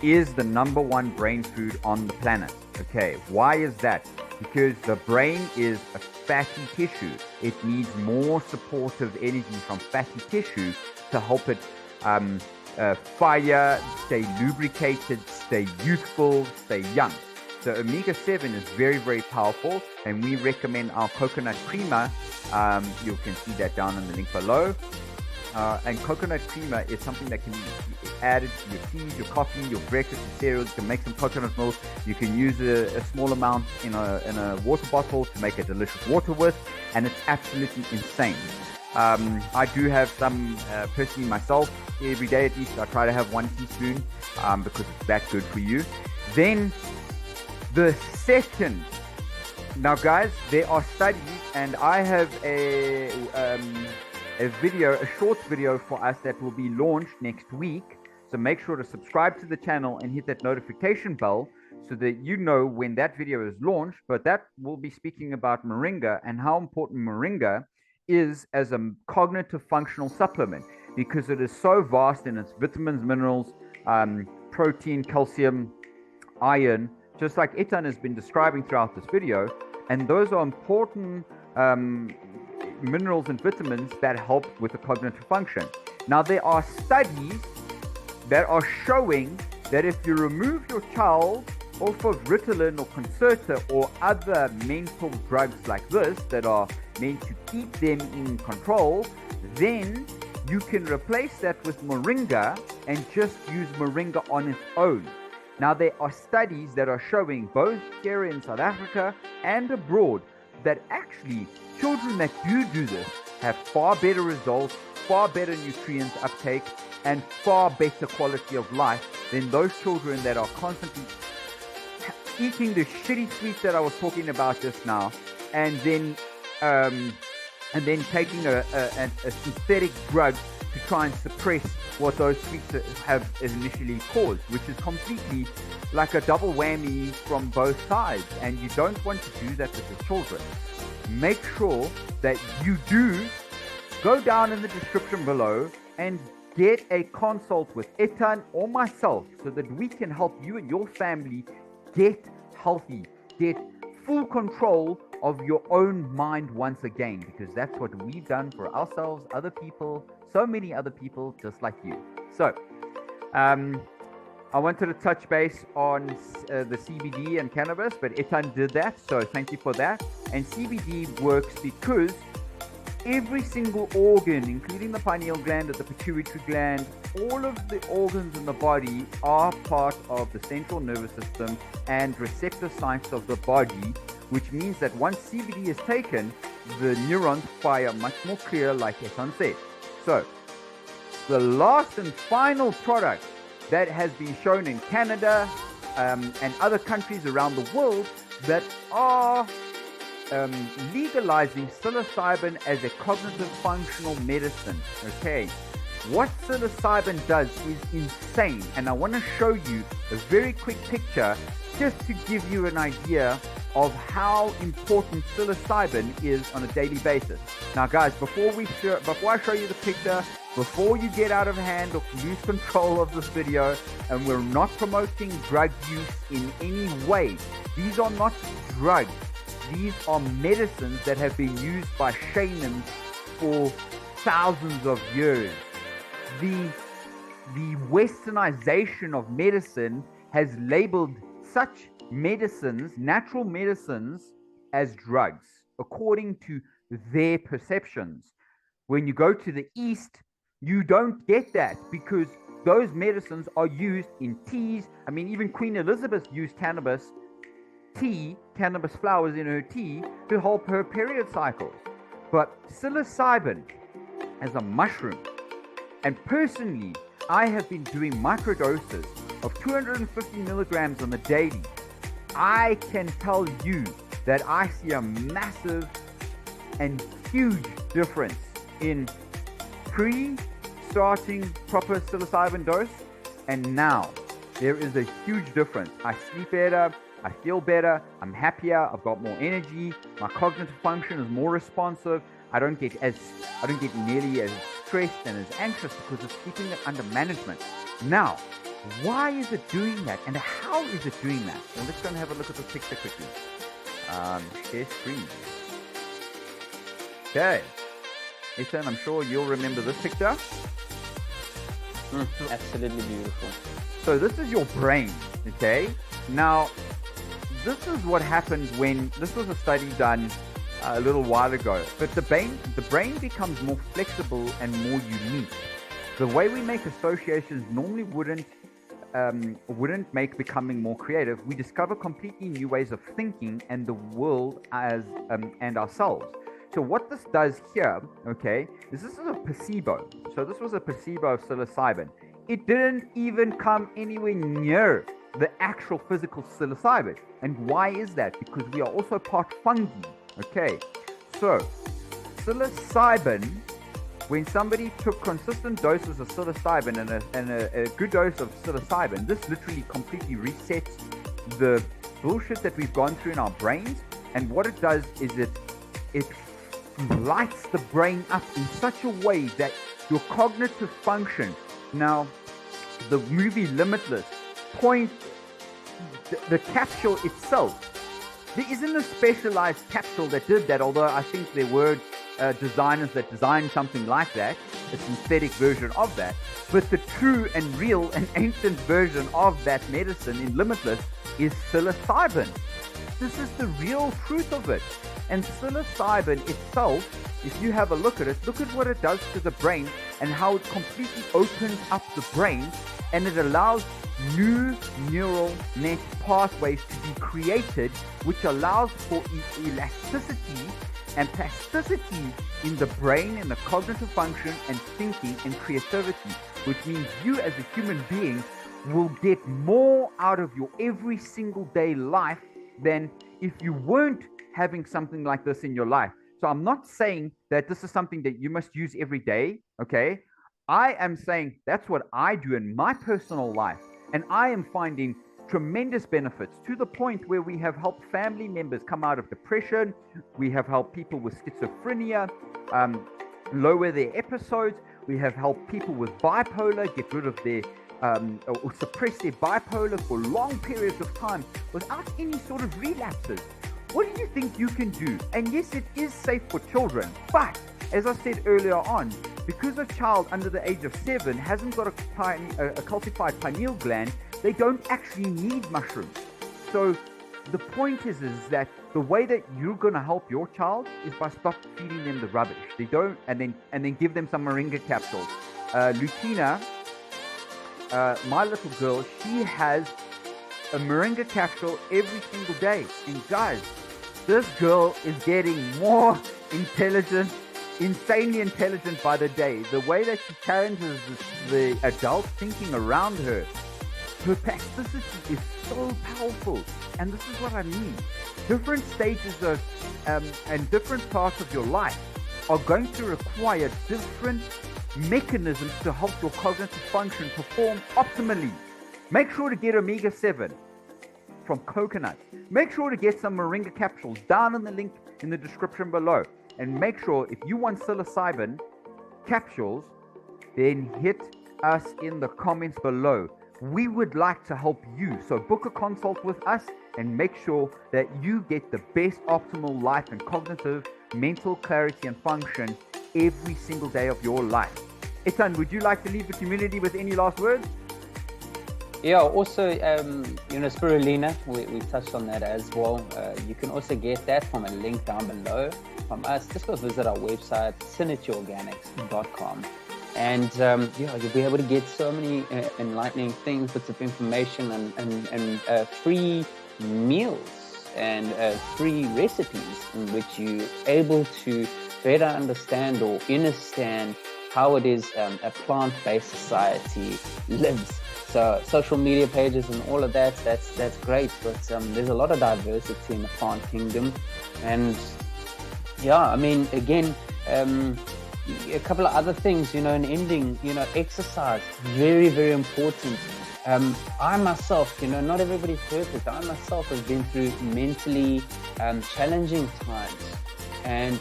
is the number one brain food on the planet. Okay, why is that? Because the brain is a fatty tissue. It needs more supportive energy from fatty tissue to help it fire, stay lubricated, stay youthful, stay young. So omega-7 is very, very powerful, and we recommend our coconut creamer. You can see that down in the link below. And coconut creamer is something that can be added to your tea, your coffee, your breakfast, your cereals. You can make some coconut milk. You can use a small amount in a water bottle to make a delicious water with, and it's absolutely insane. I do have some personally myself. Every day at least I try to have 1 teaspoon because it's that good for you. Then the second, now guys, there are studies, and I have a short video for us that will be launched next week. So make sure to subscribe to the channel and hit that notification bell so that you know when that video is launched. But that will be speaking about moringa and how important moringa is as a cognitive functional supplement, because it is so vast in its vitamins, minerals, protein, calcium, iron, just like Etan has been describing throughout this video. And those are important minerals and vitamins that help with the cognitive function. Now, there are studies that are showing that if you remove your child off of Ritalin or Concerta or other mental drugs like this that are meant to keep them in control, then you can replace that with moringa and just use moringa on its own. Now, there are studies that are showing both here in South Africa and abroad that actually children that do this have far better results, far better nutrients uptake, and far better quality of life than those children that are constantly eating the shitty sweets that I was talking about just now, and then taking a synthetic drug to try and suppress what those sweets have initially caused, which is completely like a double whammy from both sides. And you don't want to do that with your children. Make sure that you do go down in the description below and get a consult with Etan or myself so that we can help you and your family get healthy, get full control of your own mind once again, because that's what we've done for ourselves, other people, so many other people just like you. So I wanted to touch base on the CBD and cannabis, but Etan did that, so thank you for that. And CBD works because every single organ, including the pineal gland and the pituitary gland, all of the organs in the body are part of the central nervous system and receptor sites of the body, which means that once CBD is taken, the neurons fire much more clear, like Etan said. So, the last and final product that has been shown in Canada and other countries around the world that are legalizing psilocybin as a cognitive functional medicine. Okay, what psilocybin does is insane, and I want to show you a very quick picture just to give you an idea of how important psilocybin is on a daily basis. Now guys, before I show you the picture, before you get out of hand or lose control of this video, and we're not promoting drug use in any way. These are not drugs. These are medicines that have been used by shamans for thousands of years. The westernization of medicine has labeled such medicines, natural medicines, as drugs, according to their perceptions. When you go to the East, you don't get that, because those medicines are used in teas. I mean, even Queen Elizabeth used cannabis flowers in her tea to help her period cycles. But psilocybin as a mushroom, and personally, I have been doing microdoses of 250 milligrams on the daily. I can tell you that I see a massive and huge difference in pre-starting proper psilocybin dose and now. There is a huge difference. I sleep better, I feel better, I'm happier, I've got more energy, my cognitive function is more responsive, I don't get nearly as stressed and as anxious because it's keeping it under management. Now, why is it doing that, and how is it doing that? So let's go and have a look at the picture quickly. Share screen. Okay. Ethan, I'm sure you'll remember this picture. Absolutely beautiful. So this is your brain, okay? Now, this is what happens when, this was a study done a little while ago. But the brain becomes more flexible and more unique. The way we make associations normally wouldn't make becoming more creative. We discover completely new ways of thinking and the world as and ourselves. So what this does here, okay, is this is a placebo. So this was a placebo of psilocybin. It didn't even come anywhere near the actual physical psilocybin. And why is that? Because we are also part fungi. Okay, so psilocybin, when somebody took consistent doses of psilocybin and a good dose of psilocybin, this literally completely resets the bullshit that we've gone through in our brains. And what it does is it lights the brain up in such a way that your cognitive function. Now, the movie Limitless point the capsule itself. There isn't a specialized capsule that did that, although I think there were designers that designed something like that, a synthetic version of that. But the true and real and ancient version of that medicine in Limitless is psilocybin. This is the real truth of it. And psilocybin itself, if you have a look at it, look at what it does to the brain and how it completely opens up the brain, and it allows new neural net pathways to be created, which allows for elasticity and plasticity in the brain and the cognitive function and thinking and creativity, which means you as a human being will get more out of your every single day life than if you weren't having something like this in your life. So I'm not saying that this is something that you must use every day, okay? I am saying that's what I do in my personal life. And I am finding tremendous benefits to the point where we have helped family members come out of depression. We have helped people with schizophrenia lower their episodes. We have helped people with bipolar get rid of their or suppress their bipolar for long periods of time without any sort of relapses. What do you think you can do? And yes, it is safe for children, but as I said earlier on, because a child under the age of 7 hasn't got a calcified pineal gland, they don't actually need mushrooms. So the point is that the way that you're going to help your child is by stop feeding them the rubbish. They don't, and then give them some moringa capsules. Lutina, my little girl, she has a moringa capsule every single day. And guys, this girl is getting more intelligent, insanely intelligent by the day. The way that she challenges the adult thinking around her, her plasticity is so powerful. And this is what I mean. Different stages of and different parts of your life are going to require different mechanisms to help your cognitive function perform optimally. Make sure to get omega-7 from coconuts. Make sure to get some moringa capsules down in the link in the description below. And make sure if you want psilocybin capsules, then hit us in the comments below. We would like to help you. So book a consult with us and make sure that you get the best optimal life and cognitive, mental clarity and function every single day of your life. Ethan, would you like to leave the community with any last words? Yeah, also, spirulina, we touched on that as well. You can also get that from a link down below from us. Just go visit our website, SynerChiorganics.com. And you'll be able to get so many enlightening things, bits of information and free meals and free recipes in which you're able to better understand or understand how it is a plant-based society lives. So social media pages and all of that's great, but there's a lot of diversity in the plant kingdom. And yeah, I mean, again, a couple of other things, in ending, exercise, very, very important. I myself, not everybody's perfect. I myself have been through mentally challenging times. And,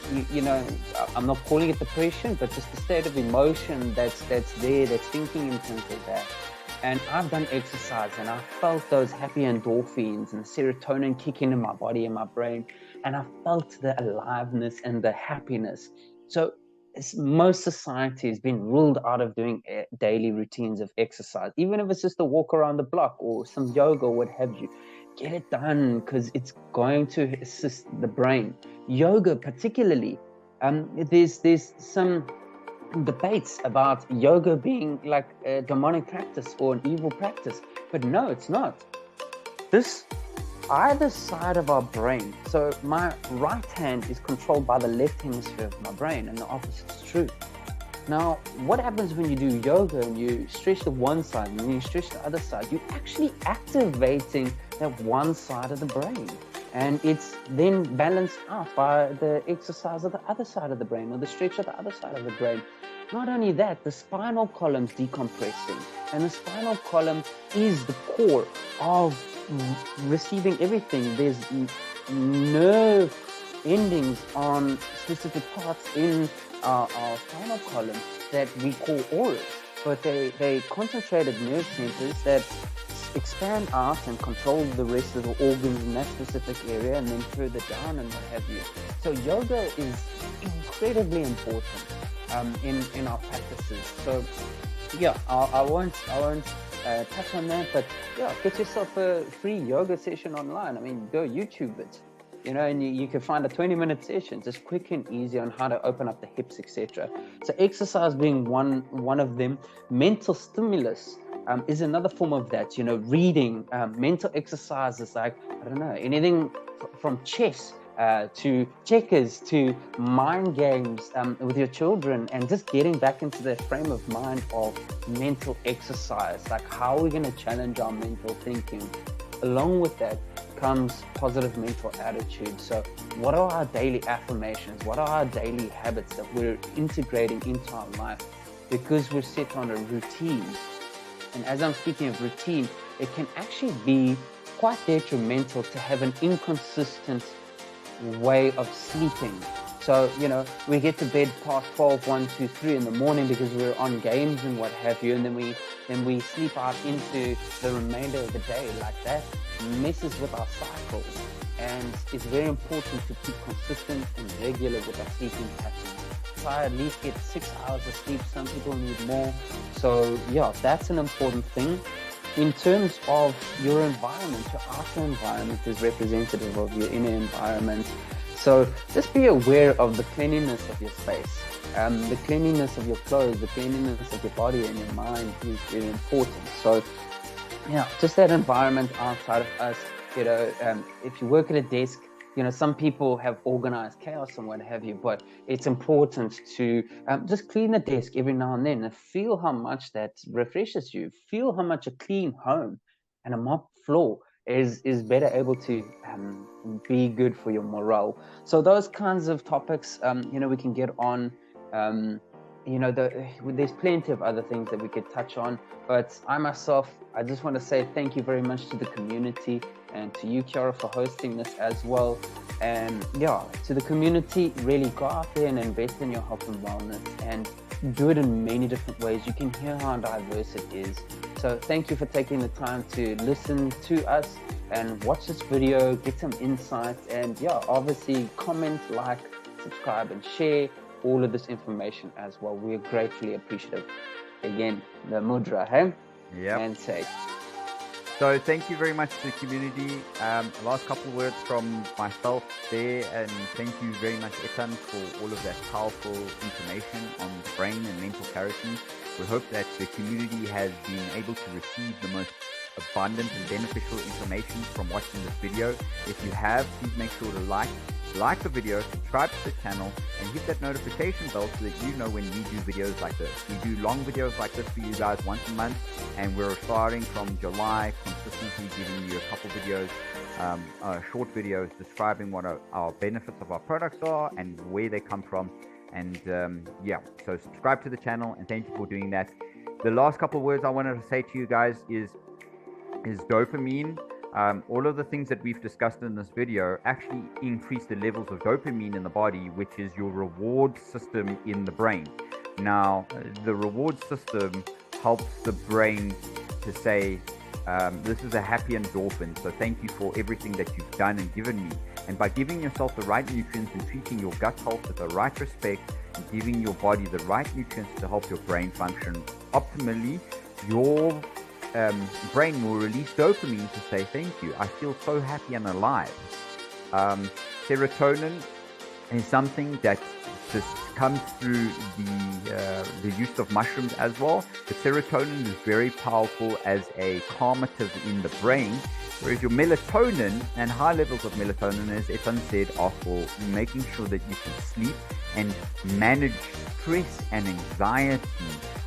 I'm not calling it depression, but just the state of emotion that's there, that's thinking in terms of that. And I've done exercise and I felt those happy endorphins and serotonin kicking in my body and my brain. And I felt the aliveness and the happiness. So most society has been ruled out of doing daily routines of exercise, even if it's just a walk around the block or some yoga or what have you. get it done because it's going to assist the brain. Yoga particularly, there's some debates about yoga being like a demonic practice or an evil practice, but no, it's not. This either side of our brain, so my right hand is controlled by the left hemisphere of my brain, and the opposite is true. Now, what happens when you do yoga and you stretch the one side and you stretch the other side? You're actually activating that one side of the brain. And it's then balanced out by the exercise of the other side of the brain, or the stretch of the other side of the brain. Not only that, the spinal column's decompressing. And the spinal column is the core of receiving everything. There's nerve endings on specific parts in our spinal column that we call auras, but they concentrated nerve centers that expand out and control the rest of the organs in that specific area, and then further down and what have you. So yoga is incredibly important in our practices. So yeah, I won't touch on that, but yeah, get yourself a free yoga session online. I mean, go YouTube it. And you can find a 20-minute session, just quick and easy on how to open up the hips, etc. So exercise being one of them. Mental stimulus is another form of that. Reading, mental exercises like, I don't know, anything from chess to checkers to mind games with your children, and just getting back into the frame of mind of mental exercise. Like, how are we going to challenge our mental thinking? Along with that comes positive mental attitude. So what are our daily affirmations? What are our daily habits that we're integrating into our life? Because we're set on a routine. And as I'm speaking of routine, it can actually be quite detrimental to have an inconsistent way of sleeping. So, we get to bed past 12, 1, 2, 3 in the morning because we're on games and what have you, and then we sleep out into the remainder of the day. Like, that messes with our cycles, and it's very important to keep consistent and regular with our sleeping patterns. Try at least get 6 hours of sleep. Some people need more. So yeah, that's an important thing. In terms of your environment, your outer environment is representative of your inner environment. So just be aware of the cleanliness of your space. The cleanliness of your clothes, the cleanliness of your body and your mind is very important. So yeah, just that environment outside of us. If you work at a desk, some people have organized chaos and what have you, but it's important to just clean the desk every now and then and feel how much that refreshes you. Feel how much a clean home and a mopped floor is better able to be good for your morale. So those kinds of topics, we can get on. There's plenty of other things that we could touch on, but I just want to say thank you very much to the community and to you, Kiara, for hosting this as well. And yeah, to the community, really go out there and invest in your health and wellness, and do it in many different ways. You can hear how diverse it is. So thank you for taking the time to listen to us and watch this video, get some insights, and yeah, obviously comment, like, subscribe, and share all of this information as well. We're gratefully appreciative. Again, the mudra, hey? Yeah. And say. So thank you very much to the community. Last couple of words from myself there, and thank you very much, Ethan, for all of that powerful information on brain and mental clarity. We hope that the community has been able to receive the most abundant and beneficial information from watching this video. If you have, please make sure to like the video, subscribe to the channel, and hit that notification bell so that you know when we do videos like this. We do long videos like this for you guys once a month, and we're starting from July, consistently giving you a couple videos, short videos describing what our benefits of our products are and where they come from. And yeah, so subscribe to the channel, and thank you for doing that. The last couple of words I wanted to say to you guys is dopamine. All of the things that we've discussed in this video actually increase the levels of dopamine in the body, which is your reward system in the brain. Now, the reward system helps the brain to say, this is a happy endorphin, so thank you for everything that you've done and given me. And by giving yourself the right nutrients and treating your gut health with the right respect, and giving your body the right nutrients to help your brain function optimally, your brain will release dopamine to say thank you. I feel so happy and alive. Serotonin is something that just comes through the use of mushrooms as well. But serotonin is very powerful as a calmative in the brain, whereas your melatonin and high levels of melatonin, as Ethan said, are for making sure that you can sleep and manage stress and anxiety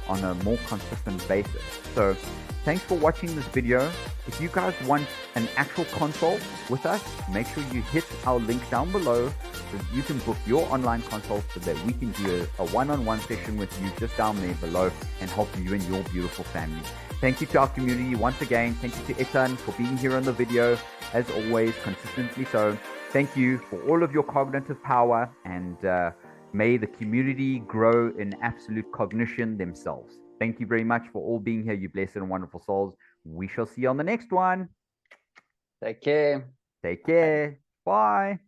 on a more consistent basis. So thanks for watching this video. If you guys want an actual consult with us, make sure you hit our link down below so you can book your online consult so that we can do a one-on-one session with you just down there below and help you and your beautiful family. Thank you to our community once again. Thank you to Ethan for being here on the video, as always, consistently so. Thank you for all of your cognitive power, and may the community grow in absolute cognition themselves. Thank you very much for all being here, you blessed and wonderful souls. We shall see you on the next one. Take care. Take care. Bye.